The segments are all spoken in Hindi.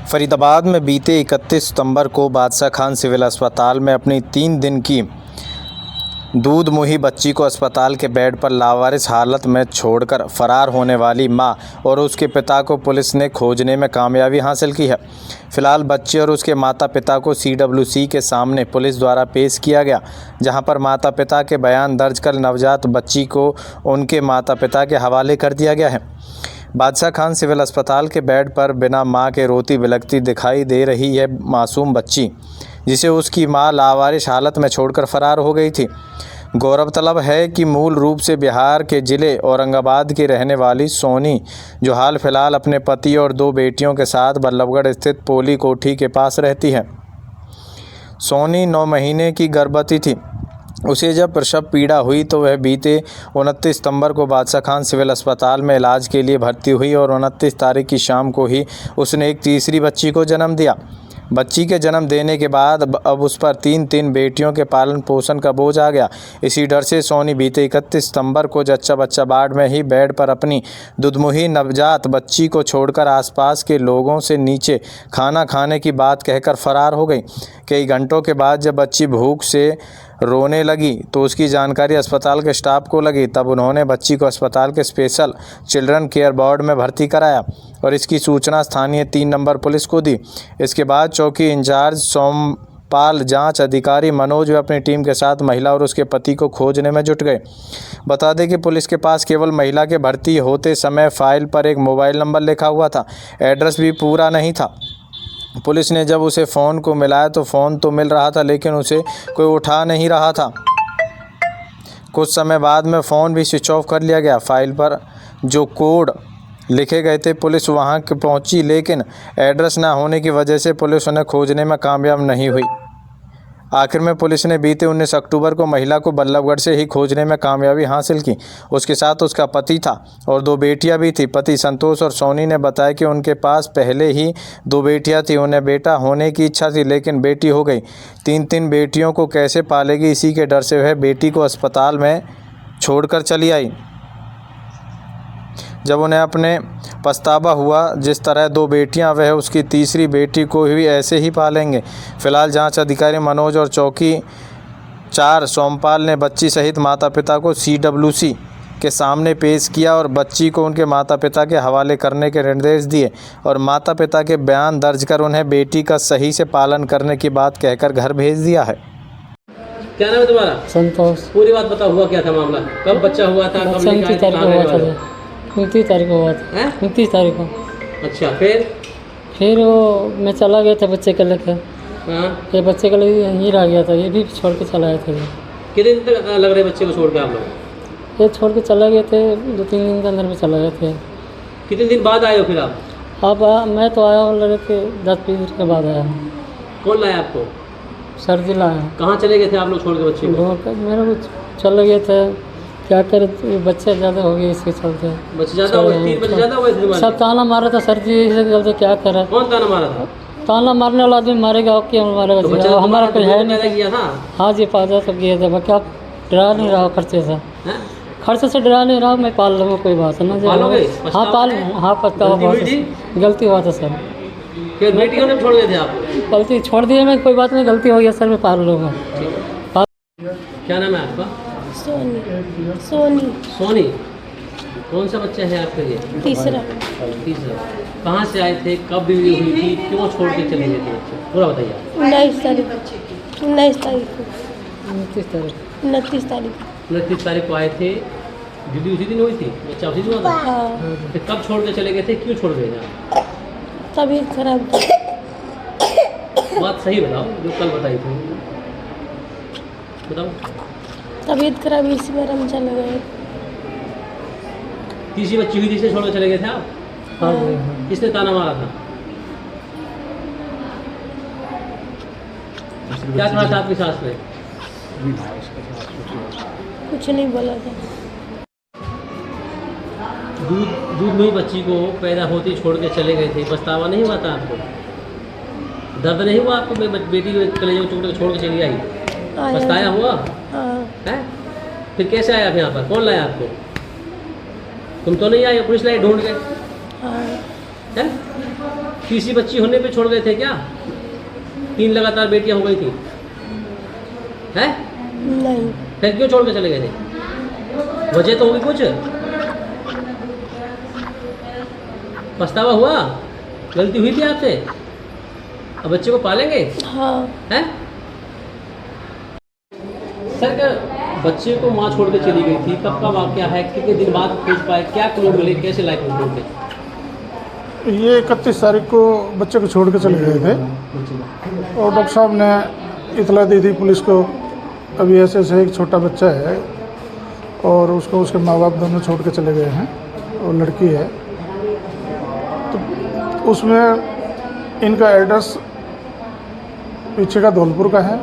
फरीदाबाद में बीते 31 सितंबर को बादशाह खान सिविल अस्पताल में अपनी 3 दिन की दूध मुही बच्ची को अस्पताल के बेड पर लावारिस हालत में छोड़कर फरार होने वाली मां और उसके पिता को पुलिस ने खोजने में कामयाबी हासिल की है। फिलहाल बच्चे और उसके माता पिता को CWC के सामने पुलिस द्वारा पेश किया गया, जहां पर माता पिता के बयान दर्ज कर नवजात बच्ची को उनके माता पिता के हवाले कर दिया गया है। बादशाह खान सिविल अस्पताल के बेड पर बिना मां के रोती बिलखती दिखाई दे रही है मासूम बच्ची, जिसे उसकी मां लावारिस हालत में छोड़कर फरार हो गई थी। गौरतलब है कि मूल रूप से बिहार के ज़िले औरंगाबाद की रहने वाली सोनी, जो हाल फिलहाल अपने पति और 2 बेटियों के साथ बल्लभगढ़ स्थित पोली कोठी के पास रहती है। सोनी 9 महीने की गर्भवती थी। उसे जब प्रसव पीड़ा हुई तो वह बीते 29 सितंबर को बादशाह खान सिविल अस्पताल में इलाज के लिए भर्ती हुई और 29 तारीख की शाम को ही उसने एक तीसरी बच्ची को जन्म दिया। बच्ची के जन्म देने के बाद अब उस पर 3 बेटियों के पालन पोषण का बोझ आ गया। इसी डर से सोनी बीते 31 सितंबर को जच्चा बच्चा वार्ड में ही बेड पर अपनी दुधमुही नवजात बच्ची को छोड़कर आसपास के लोगों से नीचे खाना खाने की बात कहकर फरार हो गई। कई घंटों के बाद जब बच्ची भूख से रोने लगी तो उसकी जानकारी अस्पताल के स्टाफ को लगी। तब उन्होंने बच्ची को अस्पताल के स्पेशल चिल्ड्रन केयर वार्ड में भर्ती कराया और इसकी सूचना स्थानीय 3 नंबर पुलिस को दी। इसके बाद चौकी इंचार्ज सोमपाल, जांच अधिकारी मनोज व अपनी टीम के साथ महिला और उसके पति को खोजने में जुट गए। बता दें कि पुलिस के पास केवल महिला के भर्ती होते समय फाइल पर एक मोबाइल नंबर लिखा हुआ था, एड्रेस भी पूरा नहीं था। पुलिस ने जब उसे फ़ोन को मिलाया तो फ़ोन तो मिल रहा था, लेकिन उसे कोई उठा नहीं रहा था। कुछ समय बाद में फ़ोन भी स्विच ऑफ कर लिया गया। फाइल पर जो कोड लिखे गए थे, पुलिस वहां पहुंची, लेकिन एड्रेस ना होने की वजह से पुलिस उन्हें खोजने में कामयाब नहीं हुई। आखिर में पुलिस ने बीते 19 अक्टूबर को महिला को बल्लभगढ़ से ही खोजने में कामयाबी हासिल की। उसके साथ उसका पति था और 2 बेटियां भी थी। पति संतोष और सोनी ने बताया कि उनके पास पहले ही 2 बेटियां थी। उन्हें बेटा होने की इच्छा थी, लेकिन बेटी हो गई। 3 बेटियों को कैसे पालेगी, इसी के डर से वह बेटी को अस्पताल में छोड़कर चली आई। जब उन्हें अपने पछतावा हुआ, जिस तरह 2 बेटियां वह उसकी तीसरी बेटी को भी ऐसे ही पालेंगे। फिलहाल जांच अधिकारी मनोज और चौकी 4 सोमपाल ने बच्ची सहित माता पिता को CWC के सामने पेश किया और बच्ची को उनके माता पिता के हवाले करने के निर्देश दिए और माता पिता के बयान दर्ज कर उन्हें बेटी का सही से पालन करने की बात कहकर घर भेज दिया है। क्या नाम है तुम्हारा? संतोष। पूरी बात बताओ, हुआ क्या था मामला? कब बच्चा हुआ था? कब लेके आए थे? कहाँ गए वाले? 29 तारीख को हुआ था। 29 तारीख को। अच्छा, फिर वो मैं चला गया था बच्चे को लेकर। हाँ, ये बच्चे को लेकर यहीं रह गया था, ये भी छोड़ के चला गया था। कितने दिन तक लग रहे बच्चे को छोड़ के आप लोग? ये छोड़ के चला गए थे, 2-3 दिन के अंदर में चला गए थे। कितने दिन बाद आए हो फिर आप? अब मैं तो आया हूँ लगे के 10-20 दिन के बाद आया हूँ। कौन लाया आपको? सर्दी लाया। कहाँ चले गए थे आप लोग छोड़ के बच्चे को? मेरे को चले गए थे, क्या करे, बच्चे ज़्यादा हो गए इसके चलते। बच्चे ज़्यादा हो गए? 3 बच्चे ज़्यादा हो गए थे तुम्हारे? सब ताना मारा था सर्दी से चलते, क्या करे। कौन ताना मारा था? ताना मारने वाला आदमी मारेगा और क्या मारेगा? तो बच्चा हमारा कोई है नहीं किया था। हाँ जी, पैदा तो किए थे। क्या डरा नहीं रहा खर्चे से? खर्चे से डरा नहीं रहा, मैं पाल लूँगा, कोई बात नहीं। हाँ पाल, हाँ पछतावा बहुत, गलती हुआ था सर। बेटियों ने छोड़ गए थे आप? गलती छोड़ दिए मैं, कोई बात नहीं, गलती हो गया सर, मैं पाल लूँगा। क्या नाम है आपका? सोनी। कौन सा बच्चा है आपका ये? तीसरा। कहाँ से आए थे? कब बीवी हुई थी? क्यों छोड़ के चले गए थे बच्चे? पूरा बताइए। 19 तारीख को। 29 तारीख 29 तारीख को आए थे। दीदी उसी दिन हुई थी? बच्चा उसी दिन हुआ था? हाँ। फिर कब छोड़ के चले गए थे? क्यों छोड़ गए थे? तबीयत खराब थी। बात सही बताओ, जो कल बताई थी बताओ। तबीयत खराब, इसी बार हम चले गए। तीसरी बच्ची हुई थी, इसे छोड़ के चले गए थे आप? हाँ। किसने ताना मारा था? क्या कहा था आपकी सास ने? कुछ नहीं बोला था। दूध में ही बच्ची को पैदा होती छोड़ के चले गए थे, पछतावा नहीं हुआ था आपको? दर्द नहीं हुआ आपको? बेटी कलेजे टुकड़े छोड़ के चली आई, पछताया हुआ? हाँ। है? फिर कैसे आया आप यहाँ पर? कौन लाया आपको? तुम तो नहीं आए, पुलिस लाई ढूंढ के? हाँ। है? तीसरी बच्ची होने पे छोड़ गए थे क्या? 3 लगातार बेटियां हो गई थी हैं? नहीं। फिर क्यों छोड़ के चले गए थे? वजह तो होगी कुछ? पछतावा हुआ? गलती हुई थी आपसे? अब बच्चे को पालेंगे हाँ। हैं? सर क्या बच्चे को माँ छोड़ के चली गई थी, कब का वाकया है, कितने दिन बाद खोज पाए, क्या क्लू मिले, कैसे लाइफ में ढूंढे? ये 31 तारीख को बच्चे को छोड़ के चले गए थे और डॉक्टर साहब ने इतला दी थी पुलिस को, अभी ऐसे ऐसे एक छोटा बच्चा है और उसको उसके माँ बाप दोनों छोड़ के चले गए हैं और लड़की है। तो उसमें इनका एड्रेस पीछे का धौलपुर का है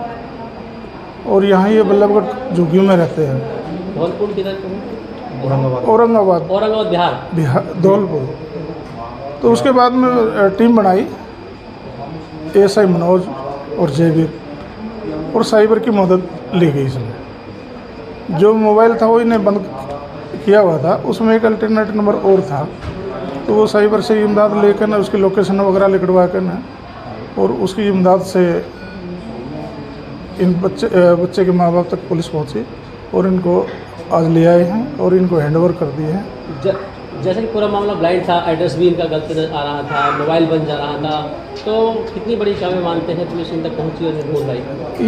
और यहाँ ये बल्लभगढ़ झुग्गियों में रहते हैं। धौलपुर किधर? औरंगाबाद बिहार धौलपुर। तो उसके बाद में टीम बनाई, एएसआई मनोज और जयवीर, और साइबर की मदद ली गई इसमें। जो मोबाइल था वो इन्हें बंद किया हुआ था, उसमें एक अल्टरनेट नंबर और था, तो वो साइबर से इमदाद लेकर ना उसकी लोकेशन वगैरह लिखवा कर ना और उसकी इमदाद से इन बच्चे के माँ बाप तक पुलिस पहुंची और इनको आज ले आए हैं और इनको हैंडओवर कर दिए हैं। जैसे कि पूरा मामला ब्लाइंड था, एड्रेस भी इनका गलत आ रहा था, मोबाइल बन जा रहा था, तो कितनी बड़ी कामयाबी मानते हैं पुलिस इन तक पहुंची और ढूंढ लाई?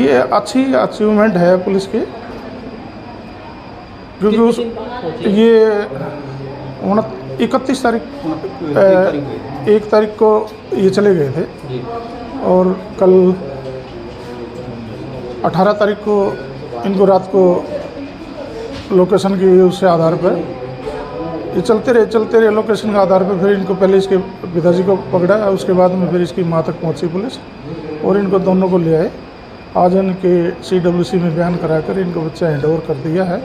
ये अच्छी अचीवमेंट है पुलिस की, क्योंकि उस ये 31 तारीख 1 तारीख को ये चले गए थे जी। और कल 18 तारीख को इनको रात को लोकेशन की उससे आधार पर ये चलते रहे लोकेशन के आधार पर। फिर इनको पहले इसके पिताजी को पकड़ा, उसके बाद में फिर इसकी माँ तक पहुंची पुलिस और इनको दोनों को ले आए। आज इनके CWC में बयान कराकर इनको बच्चा हैंडओवर कर दिया है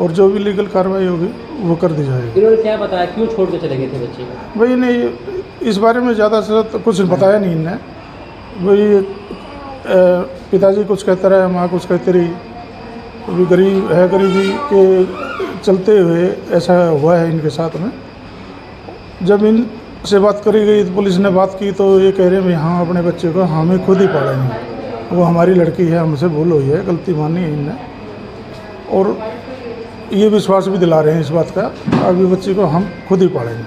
और जो भी लीगल कार्रवाई होगी वो कर दी जाएगी। इन्होंने क्या बताया, क्यों छोड़ के चले गए थे बच्चे को? भाई नहीं, इस बारे में ज़्यादा से तो कुछ बताया नहीं इनने। वही पिताजी कुछ कहता रहा, माँ कुछ कहती रही, अभी गरीब है, गरीबी के चलते हुए ऐसा हुआ है इनके साथ में। जब इनसे बात करी गई तो पुलिस ने बात की तो ये कह रहे हैं हाँ अपने बच्चे को हमें खुद ही पालेंगे, वो हमारी लड़की है, हमसे भूल हुई है, गलती मानी है इनने, और ये विश्वास भी दिला रहे हैं इस बात का, अभी बच्चे को हम खुद ही पालेंगे।